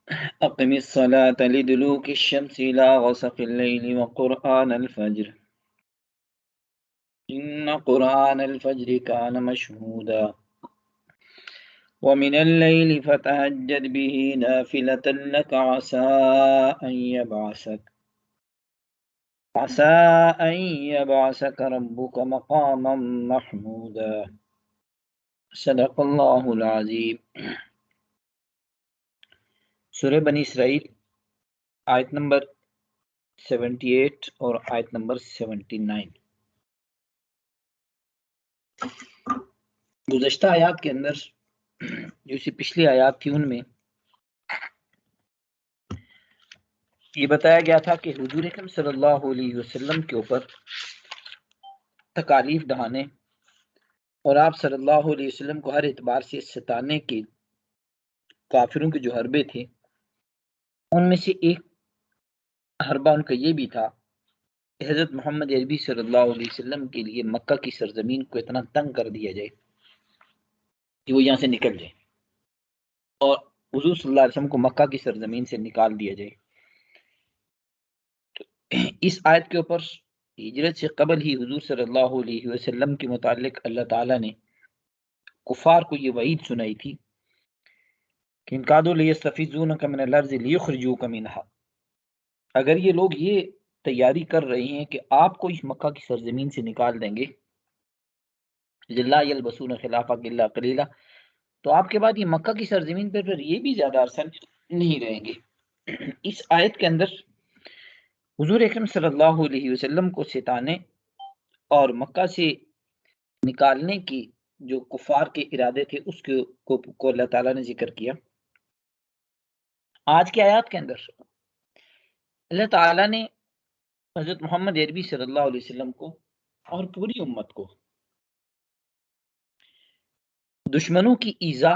أقم الصلاة لدلوك الشمس إلى غسق الليل وقرآن الفجر إن قرآن الفجر كان مشهودا ومن الليل فتهجد به نافلة لك عسى أن يبعثك ربك مقاما محمودا صدق اللہ العظیم۔ سورہ بنی اسرائیل آیت نمبر 78 اور آیت نمبر 79۔ گزشتہ آیات کے اندر جو سی پچھلی آیات تھی ان میں یہ بتایا گیا تھا کہ حضور اکرم صلی اللہ علیہ وسلم کے اوپر تکالیف ڈھانے اور آپ صلی اللہ علیہ وسلم کو ہر اعتبار سے ستانے کے کافروں کے جو حربے تھے ان میں سے ایک حربہ ان کا یہ بھی تھا کہ حضرت محمد عربی صلی اللہ علیہ وسلم کے لیے مکہ کی سرزمین کو اتنا تنگ کر دیا جائے کہ وہ یہاں سے نکل جائے اور حضور صلی اللہ علیہ وسلم کو مکہ کی سرزمین سے نکال دیا جائے۔ اس آیت کے اوپر ہجرت سے قبل ہی حضور صلی اللہ علیہ وسلم کے متعلق اللہ تعالیٰ نے کفار کو یہ وعید سنائی تھی کہ ان کادوا لیستفزونک من الارض لیخرجوک منہا، اگر یہ لوگ یہ تیاری کر رہے ہیں کہ آپ کو اس مکہ کی سرزمین سے نکال دیں گے، لا یلبسون خلافک الا قلیلا، تو آپ کے بعد یہ مکہ کی سرزمین پر پھر یہ بھی زیادہ عرصہ نہیں رہیں گے۔ اس آیت کے اندر حضور اکرم صلی اللہ علیہ وسلم کو ستانے اور مکہ سے نکالنے کی جو کفار کے ارادے تھے اس کو اللہ تعالیٰ نے ذکر کیا۔ آج کی آیات کے اندر اللہ تعالیٰ نے حضرت محمد عربی صلی اللہ علیہ وسلم کو اور پوری امت کو دشمنوں کی ایذا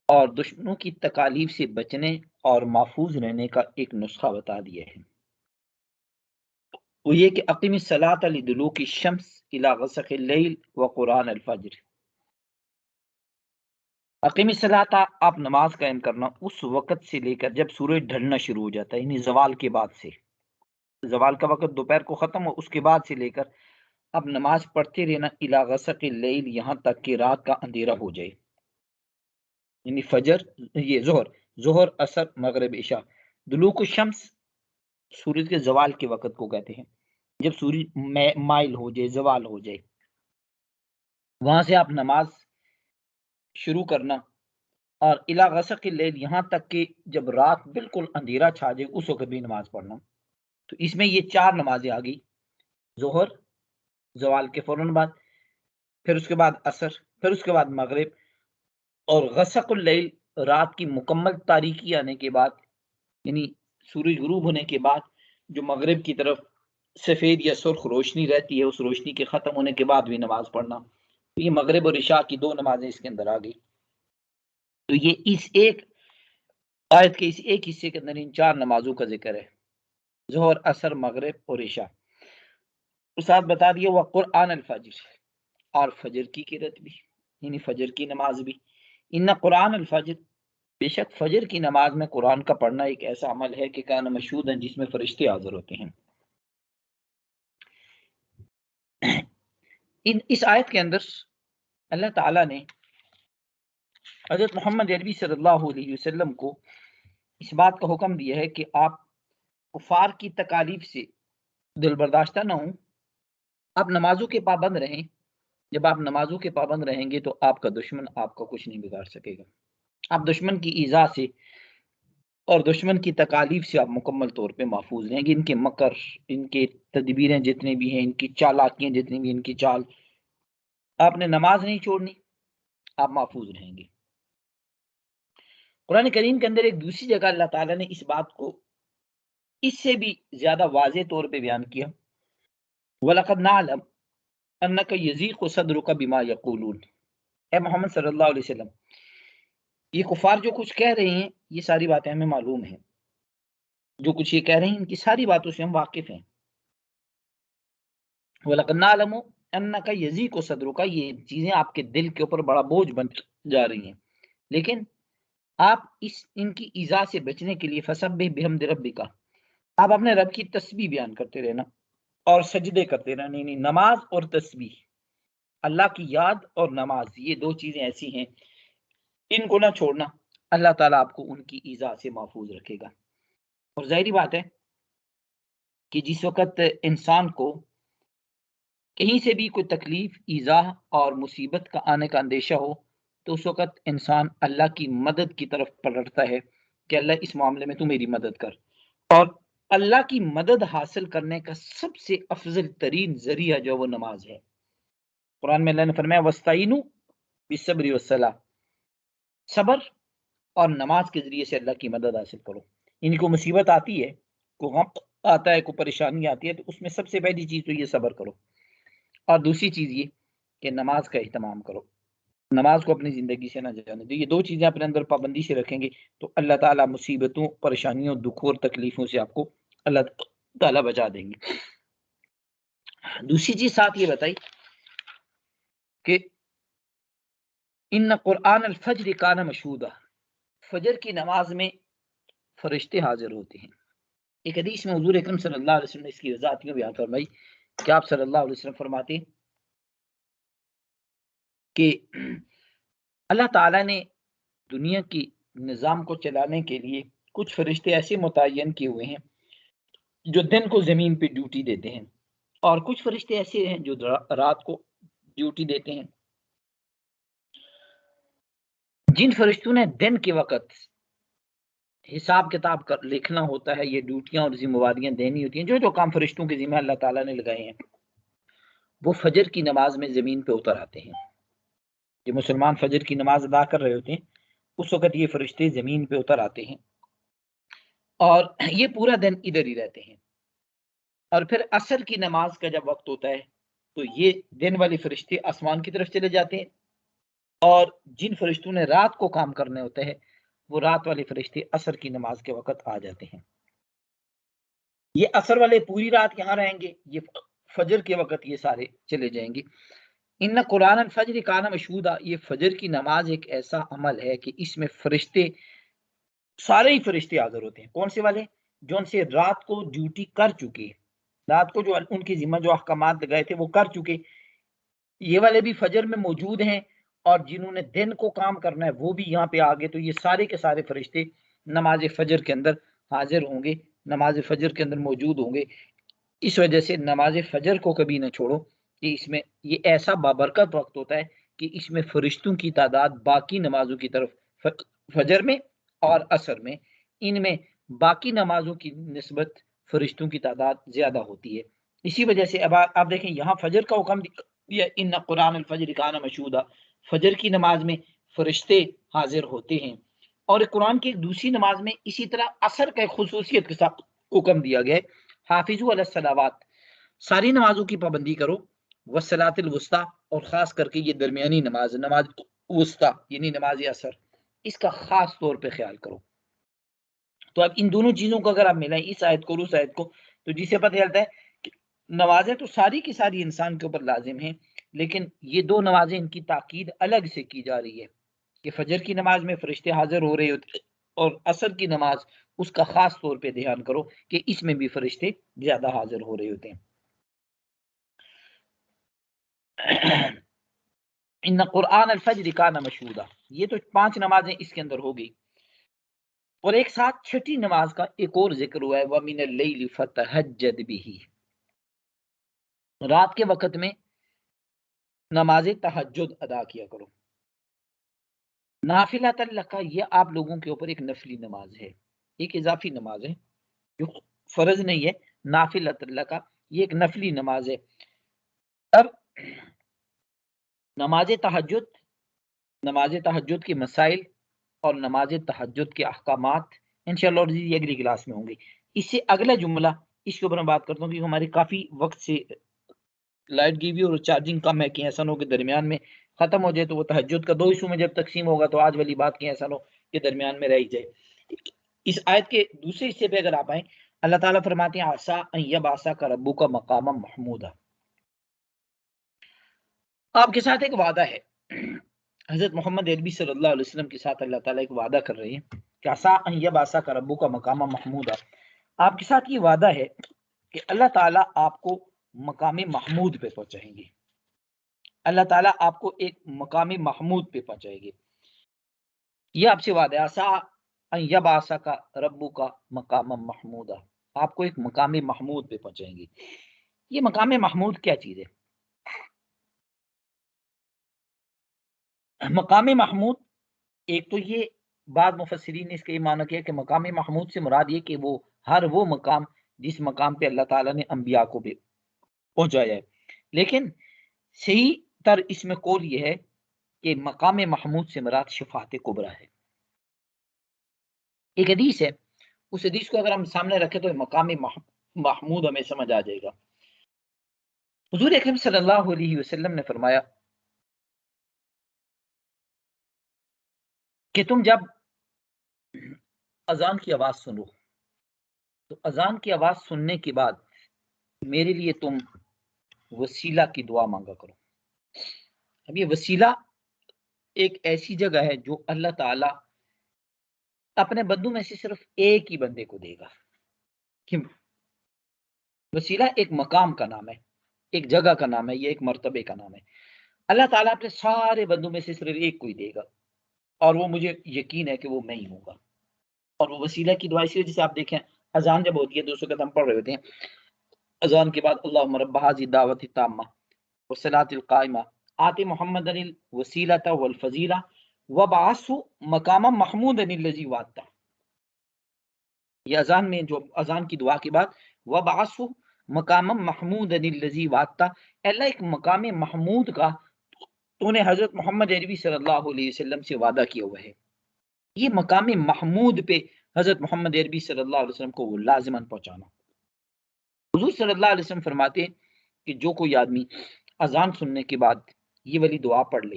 اور دشمنوں کی تکالیف سے بچنے اور محفوظ رہنے کا ایک نسخہ بتا دیا ہے، وہ یہ کہ اقیم الصلاۃ لدلوک الشمس الی غسق اللیل وقرآن الفجر۔ اقیم الصلاۃ، آپ نماز قائم کرنا اس وقت سے لے کر جب سورج ڈھلنا شروع ہو جاتا ہے، یعنی زوال کے بعد سے، زوال کا وقت دوپہر کو ختم ہو اس کے بعد سے لے کر اب نماز پڑھتے رہنا الی غسق اللیل، یہاں تک کہ رات کا اندھیرا ہو جائے، یعنی فجر، یہ ظہر عصر مغرب عشاء۔ دلوک الشمس سورج کے زوال کے وقت کو کہتے ہیں، جب سورج مائل ہو جائے، زوال ہو جائے، وہاں سے آپ نماز شروع کرنا، اور الی غسق اللیل، یہاں تک کہ جب رات بالکل اندھیرا چھا جائے اس وقت بھی نماز پڑھنا۔ تو اس میں یہ چار نمازیں آ گئی، ظہر زوال کے فوراً بعد، پھر اس کے بعد عصر، پھر اس کے بعد مغرب، اور غسق اللیل رات کی مکمل تاریکی آنے کے بعد، یعنی سورج غروب ہونے کے بعد جو مغرب کی طرف سفید یا سرخ روشنی رہتی ہے، اس روشنی کے ختم ہونے کے بعد بھی نماز پڑھنا۔ تو یہ مغرب اور عشاء کی دو نمازیں اس کے اندر آ گئی۔ تو یہ اس ایک آیت کے اس ایک حصے کے اندر ان چار نمازوں کا ذکر ہے، ظہر عصر مغرب اور عشاء۔ اس ساتھ بتا دیا وہ قرآن الفجر، اور فجر کی قرات بھی، یعنی فجر کی نماز بھی۔ ان قرآن الفجر، بے شک فجر کی نماز میں قرآن کا پڑھنا ایک ایسا عمل ہے کہ کان مشہود ہے، جس میں فرشتے حاضر ہوتے ہیں۔ اس آیت کے اندر اللہ تعالیٰ نے حضرت محمد عربی صلی اللہ علیہ وسلم کو اس بات کا حکم دیا ہے کہ آپ کفار کی تکالیف سے دل برداشتہ نہ ہوں، آپ نمازوں کے پابند رہیں۔ جب آپ نمازوں کے پابند رہیں گے تو آپ کا دشمن آپ کا کچھ نہیں بگاڑ سکے گا، آپ دشمن کی ایذا سے اور دشمن کی تکالیف سے آپ مکمل طور پہ محفوظ رہیں گے۔ ان کے مکر، ان کے تدبیریں جتنے بھی ہیں، ان کی چالاکیاں جتنی بھی، ان کی چال، آپ نے نماز نہیں چھوڑنی، آپ محفوظ رہیں گے۔ قرآن کریم کے اندر ایک دوسری جگہ اللہ تعالیٰ نے اس بات کو اس سے بھی زیادہ واضح طور پہ بیان کیا، وَلَقَدْ نَعْلَمُ أَنَّكَ يَضِيقُ صَدْرُكَ بِمَا يَقُولُونَ، اے محمد صلی اللہ علیہ وسلم، یہ کفار جو کچھ کہہ رہے ہیں یہ ساری باتیں ہمیں معلوم ہیں، جو کچھ یہ کہہ رہے ہیں ان کی ساری باتوں سے ہم واقف ہیں۔ وَلَقَدْ نَعْلَمُ أَنَّكَ يَضِيقُ صَدْرُكَ، یہ چیزیں آپ کے دل کے اوپر بڑا بوجھ بن جا رہی ہیں، لیکن آپ ان کی ایذا سے بچنے کے لیے فسبح بحمد ربک، آپ اپنے رب کی تسبیح بیان کرتے رہنا اور سجدے کرتے رہنا. نہیں نماز اور تسبیح، اللہ کی یاد اور نماز، یہ دو چیزیں ایسی ہیں ان کو نہ چھوڑنا، اللہ تعالیٰ آپ کو ان کی ایذا سے محفوظ رکھے گا. اور ظاہری بات ہے کہ جس وقت انسان کو کہیں سے بھی کوئی تکلیف، ایذا اور مصیبت کا آنے کا اندیشہ ہو تو اس وقت انسان اللہ کی مدد کی طرف پلٹتا ہے کہ اللہ اس معاملے میں تو میری مدد کر. اور اللہ کی مدد حاصل کرنے کا سب سے افضل ترین ذریعہ جو وہ نماز ہے. قرآن میں اللہ نے فرمایا وَاسْتَعِینُوا بِالصَّبْرِ وَالصَّلَاةِ، صبر اور نماز کے ذریعے سے اللہ کی مدد حاصل کرو. یعنی کو مصیبت آتی ہے، کو غم آتا ہے، کو پریشانی آتی ہے، تو اس میں سب سے پہلی چیز تو یہ صبر کرو، اور دوسری چیز یہ کہ نماز کا اہتمام کرو، نماز کو اپنی زندگی سے نہ جانے دو. یہ دو چیزیں اپنے اندر پابندی سے رکھیں گے تو اللہ تعالیٰ مصیبتوں، پریشانیوں، دکھوں اور تکلیفوں سے آپ کو اللہ تعالیٰ بچا دیں گے. دوسری چیز ساتھ یہ بتائی کہ ان قرآن الفجر کان مشہودا، فجر کی نماز میں فرشتے حاضر ہوتے ہیں. ایک حدیث میں حضور اکرم صلی اللہ علیہ وسلم نے اس کی وضاحت بیان فرمائی کہ آپ صلی اللہ علیہ وسلم فرماتے ہیں کہ اللہ تعالیٰ نے دنیا کی نظام کو چلانے کے لیے کچھ فرشتے ایسے متعین کیے ہوئے ہیں جو دن کو زمین پہ ڈیوٹی دیتے ہیں، اور کچھ فرشتے ایسے ہیں جو رات کو ڈیوٹی دیتے ہیں. جن فرشتوں نے دن کے وقت حساب کتاب کر لکھنا ہوتا ہے، یہ ڈیوٹیاں اور ذمہ داریاں دینی ہوتی ہیں، جو کام فرشتوں کے ذمہ اللہ تعالیٰ نے لگائے ہیں، وہ فجر کی نماز میں زمین پہ اتر آتے ہیں. جو مسلمان فجر کی نماز ادا کر رہے ہوتے ہیں اس وقت یہ فرشتے زمین پہ اتر آتے ہیں اور یہ پورا دن ادھر ہی رہتے ہیں. اور پھر عصر کی نماز کا جب وقت ہوتا ہے تو یہ دن والے فرشتے آسمان کی طرف چلے جاتے ہیں، اور جن فرشتوں نے رات کو کام کرنے ہوتے ہیں وہ رات والے فرشتے عصر کی نماز کے وقت آ جاتے ہیں. یہ عصر والے پوری رات یہاں رہیں گے، یہ فجر کے وقت یہ سارے چلے جائیں گے. ان قرآن الفجر کان مشہودا، یہ فجر کی نماز ایک ایسا عمل ہے کہ اس میں فرشتے، سارے ہی فرشتے حاضر ہوتے ہیں. کون سے والے؟ جو ان سے رات کو ڈیوٹی کر چکے، رات کو جو ان کی ذمہ جو احکامات لگائے تھے وہ کر چکے، یہ والے بھی فجر میں موجود ہیں، اور جنہوں نے دن کو کام کرنا ہے وہ بھی یہاں پہ آگے. تو یہ سارے کے سارے فرشتے نماز فجر کے اندر حاضر ہوں گے، نماز فجر کے اندر موجود ہوں گے. اس وجہ سے نماز فجر کو کبھی نہ چھوڑو کہ اس میں یہ ایسا بابرکت وقت ہوتا ہے کہ اس میں فرشتوں کی تعداد باقی نمازوں کی طرف، فجر میں اور عصر میں، ان میں باقی نمازوں کی نسبت فرشتوں کی تعداد زیادہ ہوتی ہے. اسی وجہ سے اب آپ دیکھیں یہاں فجر کا حکم دیا، ان قرآن الفجر کان مشہودا، فجر کی نماز میں فرشتے حاضر ہوتے ہیں. اور قرآن کی ایک دوسری نماز میں اسی طرح عصر کا ایک خصوصیت کے ساتھ حکم دیا گیا ہے، حافظوا علی الصلوات، ساری نمازوں کی پابندی کرو، والصلاۃ الوسطی، اور خاص کر کے یہ درمیانی نماز، نماز وسطی یعنی نماز عصر، اس کا خاص طور پہ خیال کرو. تو اب ان دونوں چیزوں کو اگر آپ ملائیں، اس آیت کو اور اس آیت کو، تو جسے پتہ چلتا ہے کہ نمازیں تو ساری کی ساری انسان کے اوپر لازم ہیں، لیکن یہ دو نمازیں ان کی تاکید الگ سے کی جا رہی ہے کہ فجر کی نماز میں فرشتے حاضر ہو رہے ہوتے اور عصر کی نماز اس کا خاص طور پہ دھیان کرو کہ اس میں بھی فرشتے زیادہ حاضر ہو رہے ہوتے ہیں. ان قرآن الفجر کان مشہودا، یہ تو 5 نمازیں اس کے اندر ہو گئی، اور ایک ساتھ چھٹی نماز کا ایک اور ذکر ہوا ہے، وَمِنَ اللَّيْلِ فَتَهَجَّدْ بِهِ، رات کے وقت میں نماز تہجد ادا کیا کرو. نافلۃ لک، یہ آپ لوگوں کے اوپر ایک نفلی نماز ہے، ایک اضافی نماز ہے جو فرض نہیں ہے. نافلۃ لک، یہ ایک نفلی نماز ہے. اب نماز تہجد کے مسائل اور نماز تہجد کے احکامات انشاءاللہ اگلی کلاس میں ہوں گے. اس سے اگلا جملہ اس کے اوپر میں بات کرتا ہوں کیونکہ ہماری کافی وقت سے لائٹ گئی ہوئی اور چارجنگ کم ہے، کہ ایسا نہ ہو کہ درمیان میں ختم ہو جائے تو وہ تہجد کا 2 حصوں میں جب تقسیم ہوگا تو آج والی بات کہ ایسا نہ ہو کہ درمیان میں رہ ہی جائے. اس آیت کے دوسرے حصے پہ اگر آپ آئیں، اللہ تعالیٰ فرماتے ہیں عسیٰ ان یبعثک ربک مقاما محمودا، آپ کے ساتھ ایک وعدہ ہے حضرت محمد عربی صلی اللہ علیہ وسلم کے ساتھ اللہ تعالیٰ ایک وعدہ کر رہے ہیں کہ عسیٰ ان یبعثک ربک مقام محمودا، آپ کے ساتھ یہ وعدہ ہے کہ اللہ تعالیٰ آپ کو مقام محمود پہ پہنچائیں گے، اللہ تعالیٰ آپ کو ایک مقام محمود پہ پہنچائیں گے. یہ آپ سے وعدہ ہے، عسیٰ ان یبعثک ربک مقام محمودا، آپ کو ایک مقام محمود پہ پہنچائیں گے. یہ مقام محمود کیا چیز ہے؟ مقام محمود، ایک تو یہ بعض مفسرین نے اس کا یہ معنی کیا کہ مقام محمود سے مراد یہ کہ وہ ہر وہ مقام جس مقام پہ اللہ تعالیٰ نے انبیاء کو بھی پہنچایا ہے. لیکن صحیح تر اس میں قول یہ ہے کہ مقام محمود سے مراد شفاعت کبریٰ ہے. ایک حدیث ہے، اس حدیث کو اگر ہم سامنے رکھیں تو مقام محمود ہمیں سمجھ آ جائے گا. حضور اکرم صلی اللہ علیہ وسلم نے فرمایا کہ تم جب اذان کی آواز سنو تو اذان کی آواز سننے کے بعد میرے لیے تم وسیلہ کی دعا مانگا کرو. اب یہ وسیلہ ایک ایسی جگہ ہے جو اللہ تعالیٰ اپنے بندوں میں سے صرف ایک ہی بندے کو دے گا. کہ وسیلہ ایک مقام کا نام ہے، ایک جگہ کا نام ہے، یہ ایک مرتبے کا نام ہے. اللہ تعالیٰ اپنے سارے بندوں میں سے صرف ایک کو ہی دے گا، اور وہ مجھے یقین ہے کہ وہ میں ہی ہوں گا. اور وہ وسیلہ کی دعا اسی وجہ سے آپ دیکھیں اذان جب ہوتی ہے دوسروں کا ہم پڑھ رہے ہوتے ہیں، اذان کے بعد اللہم رب هذه الدعوۃ التامہ والصلاۃ القائمہ آت محمد الوسیلۃ والفضیلہ وبعثہ مقاما محمودا الذی وعدتہ. یہ اذان میں جو اذان کی دعا کے بعد وبعثہ مقاما محمودا الذی وعدتہ، اللہ ایک مقام محمود کا تو نے حضرت محمد عربی صلی اللہ علیہ وسلم سے وعدہ کیا ہوا ہے. یہ مقام محمود پہ حضرت محمد عربی صلی اللہ علیہ وسلم کو وہ لازماً پہنچانا. حضور صلی اللہ علیہ وسلم فرماتے ہیں کہ جو کوئی آدمی اذان سننے کے بعد یہ والی دعا پڑھ لے،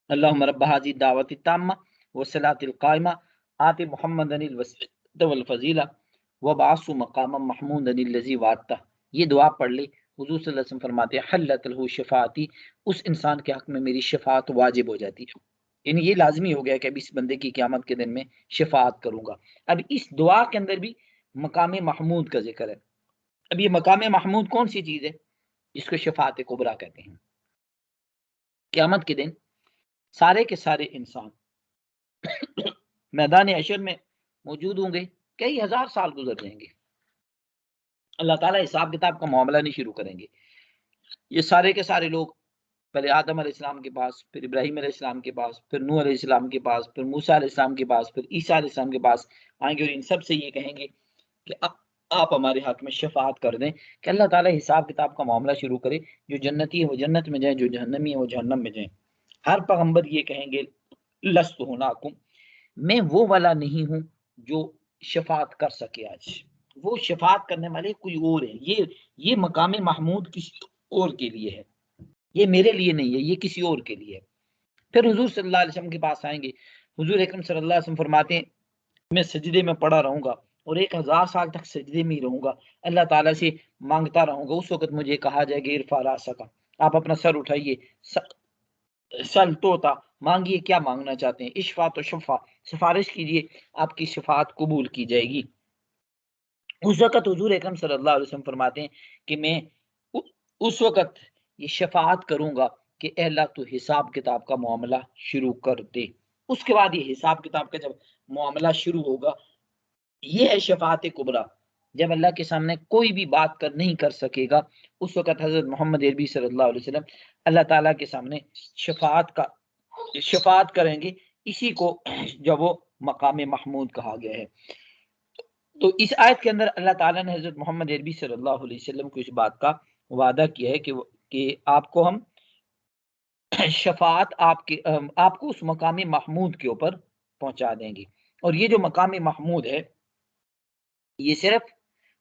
اللہم رب هذه الدعوۃ التامہ والصلاۃ القائمہ آت محمد الوسیلۃ والفضیلہ وبعثہ مقاما محمودا الذی وعدتہ، یہ دعا پڑھ لے، حضور صلی اللہ علیہ وسلم فرماتے ہیں حلت له شفاعتی، اس انسان کے حق میں میری شفاعت واجب ہو جاتی ہے. یعنی یہ لازمی ہو گیا کہ اب اس بندے کی قیامت کے دن میں شفاعت کروں گا. اب اس دعا کے اندر بھی مقام محمود کا ذکر ہے. اب یہ مقام محمود کون سی چیز ہے؟ جس کو شفاعت کبریٰ کہتے ہیں. قیامت کے دن سارے کے سارے انسان میدان حشر میں موجود ہوں گے، کئی ہزار سال گزر جائیں گے، اللہ تعالیٰ حساب کتاب کا معاملہ نہیں شروع کریں گے. یہ سارے کے سارے لوگ پہلے آدم علیہ السلام کے پاس، پھر ابراہیم علیہ السلام کے پاس، پھر نوح علیہ السلام کے پاس، پھر موسیٰ علیہ السلام کے پاس، پھر عیسیٰ علیہ السلام کے پاس آئیں گے اور ان سب سے یہ کہیں گے کہ آپ ہمارے حق میں شفاعت کر دیں کہ اللہ تعالیٰ حساب کتاب کا معاملہ شروع کرے، جو جنتی ہے وہ جنت میں جائیں، جو جہنمی ہے وہ جہنم میں جائیں. ہر پیغمبر یہ کہیں گے لست ہناکم، میں وہ والا نہیں ہوں جو شفاعت کر سکے. آج وہ شفاعت کرنے والے کوئی اور ہیں، یہ مقام محمود کسی اور کے لیے ہے، یہ میرے لیے نہیں ہے، یہ کسی اور کے لیے ہے. پھر حضور صلی اللہ علیہ وسلم کے پاس آئیں گے. حضور اکرم صلی اللہ علیہ وسلم فرماتے ہیں میں سجدے میں پڑا رہوں گا اور 1000 سال تک سجدے میں ہی رہوں گا، اللہ تعالیٰ سے مانگتا رہوں گا. اس وقت مجھے کہا جائے گا ارفع راسک، آپ اپنا سر اٹھائیے، سل توتا، مانگیے کیا مانگنا چاہتے ہیں، اشفا تو شفا، سفارش کیجیے آپ کی شفاعت قبول کی جائے گی. اس وقت حضور اکرم صلی اللہ علیہ وسلم فرماتے ہیں کہ میں اس وقت یہ شفاعت کروں گا کہ اے اللہ تو حساب کتاب کا معاملہ شروع کر دے. اس کے بعد یہ حساب کتاب کا جب معاملہ شروع ہوگا، یہ ہے شفاعت کبریٰ، جب اللہ کے سامنے کوئی بھی بات نہیں کر سکے گا. اس وقت حضرت محمد عربی صلی اللہ علیہ وسلم اللہ تعالیٰ کے سامنے شفاعت کریں گے. اسی کو جب وہ مقام محمود کہا گیا ہے. تو اس آیت کے اندر اللہ تعالیٰ نے حضرت محمد عربی صلی اللہ علیہ وسلم کو اس بات کا وعدہ کیا ہے کہ آپ کو ہم شفاعت آپ کو اس مقام محمود کے اوپر پہنچا دیں گے. اور یہ جو مقام محمود ہے یہ صرف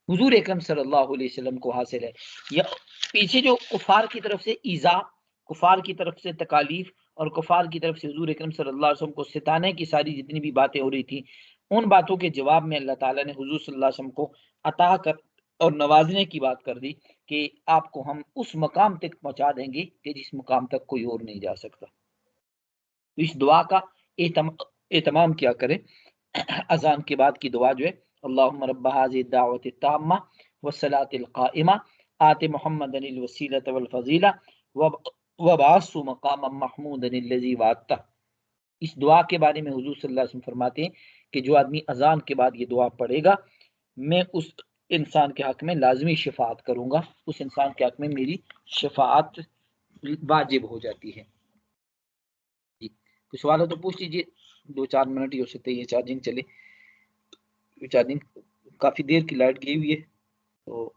حضور اکرم صلی اللہ علیہ وسلم کو حاصل ہے. یہ پیچھے جو کفار کی طرف سے ایذا، کفار کی طرف سے تکالیف اور کفار کی طرف سے حضور اکرم صلی اللہ علیہ وسلم کو ستانے کی ساری جتنی بھی باتیں ہو رہی تھی، ان باتوں کے جواب میں اللہ تعالیٰ نے حضور صلی اللہ علیہ وسلم کو عطا کر اور نوازنے کی بات کر دی کہ آپ کو ہم اس مقام تک پہنچا دیں گے کہ جس مقام تک کوئی اور نہیں جا سکتا. اس دعا کا اہتمام کیا کریں. اذان کے بعد کی دعا جو ہے اللہم رب هذه الدعوة التامة والصلاة القائمة آت محمدا الوسیلة والفضیلہ وبعثه مقاما محمودا الذی وعدتہ. اس دعا کے بارے میں حضور صلی اللہ علیہ وسلم فرماتے ہیں کہ جو آدمی اذان کے بعد یہ دعا پڑھے گا میں اس انسان کے حق میں لازمی شفاعت کروں گا، اس انسان کے حق میں میری شفاعت واجب ہو جاتی ہے. جی کوئی سوال ہو تو پوچھ لیجیے، 2-4 منٹ ہی ہو سکتے یہ چارجنگ چلے. چارجنگ کافی دیر کی لائٹ گئی ہوئی ہے تو